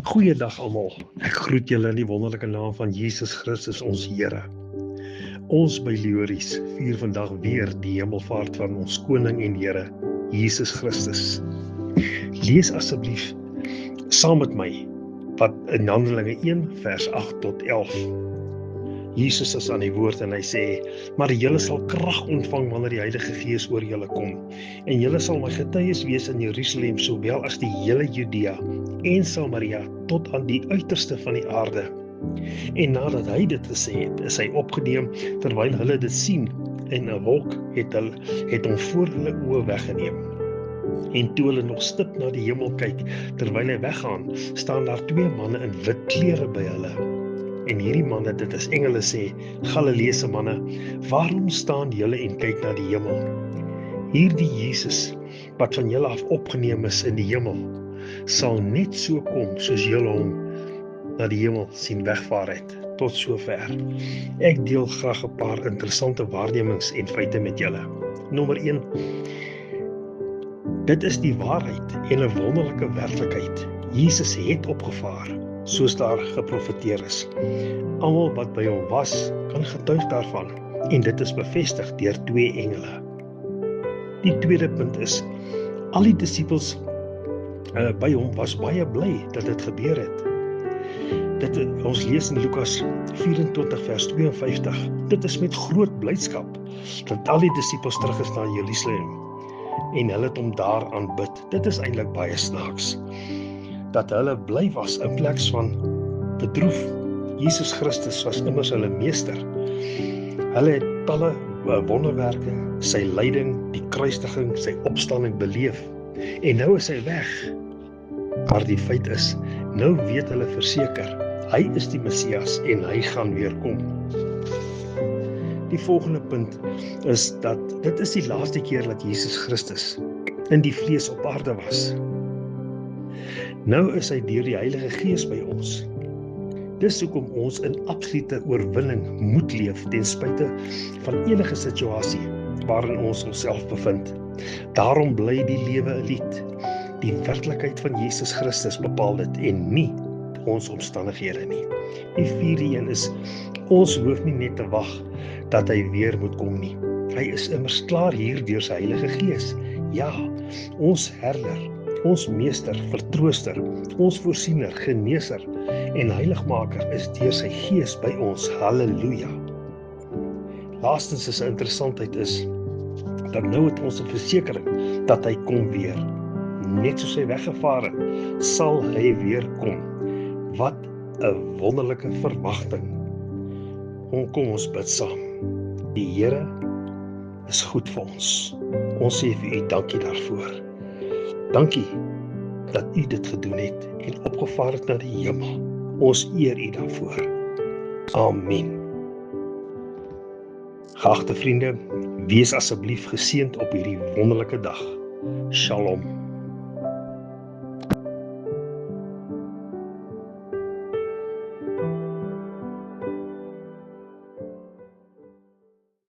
Goeiedag almal. Ek groet julle in die wonderlike naam van Jesus Christus ons Here. Ons by Leories vier vandag weer die hemelvaart van ons koning en Here, Jesus Christus. Lees asseblief saam met my wat in Handelinge 1 vers 8 tot 11. Jesus is aan die woord en hy sê, maar julle sal krag ontvang wanneer die Heilige Gees oor julle kom, en julle sal my getuies wees in Jerusalem, sowel as die hele Judea en Samaria, tot aan die uiterste van die aarde. En nadat hy dit gesê het, is hy opgeneem, terwyl hulle dit sien, en 'n wolk het hom voor hulle oë weggeneem. En toe hulle nog stip na die hemel kyk, terwyl hy weggaan, staan daar 2 manne in wit klere by hulle. En hierdie manne, dit is engele, sê, Galileese manne, waarom staan julle en kyk na die hemel? Hierdie Jesus, wat van julle af opgeneem is in die hemel, sal net so kom, soos julle hom na die hemel sien wegvaar het. Tot sover. Ek deel graag 'n paar interessante waarnemings en feite met julle. Nommer 1. Dit is die waarheid en 'n wonderlike werklikheid. Jesus het opgevaar, soos daar geprofeteer is. Almal wat by hom was, kan getuig daarvan, en dit is bevestig deur 2 engele. Die tweede punt is, al die disippels by hom was baie bly dat dit gebeur het. Ons lees in Lukas 24 vers 52, dit is met groot blydskap, dat al die disippels terug is na Jerusalem, en hulle het hom daar aanbid. Dit is eintlik baie snaaks, dat hulle bly was in plaas van bedroef. Jesus Christus was immers hulle meester. Hulle het talle wonderwerke, sy lyding, die kruisiging, sy opstanding beleef, en nou is hy weg. Maar die feit is, nou weet hulle verseker, hy is die Messias en hy gaan weer kom. Die volgende punt is dat dit is die laaste keer dat Jesus Christus in die vlees op aarde was. Nou is hy deur die Heilige Gees by ons. Dis hoekom ons in absolute oorwinning moet leef ten spyte van enige situasie waarin ons onsself bevind. Daarom bly die lewe 'n lied. Die werklikheid van Jesus Christus bepaal dit en nie ons omstandighede nie. Die vierde een is, ons hoef nie net te wag dat hy weer moet kom nie. Hy is immers klaar hier deur sy Heilige Gees. Ja, ons herder, ons meester, vertrooster, ons voorsiener, geneeser en heiligmaker is deur sy Gees by ons. Halleluja. Laastens is 'n interessantheid is, dat nou het ons 'n versekering dat hy kom weer. Net soos hy weggevaar het, sal hy weer kom. Wat 'n wonderlike verwagting. Kom ons bid saam. Die Here is goed vir ons. Ons sê vir u dankie daarvoor. Dankie dat u dit gedoen het en opgevaar het na die hemel. Ons eer u daarvoor. Amen. Geagte vriende, wees asseblief geseënd op hierdie wonderlike dag. Shalom.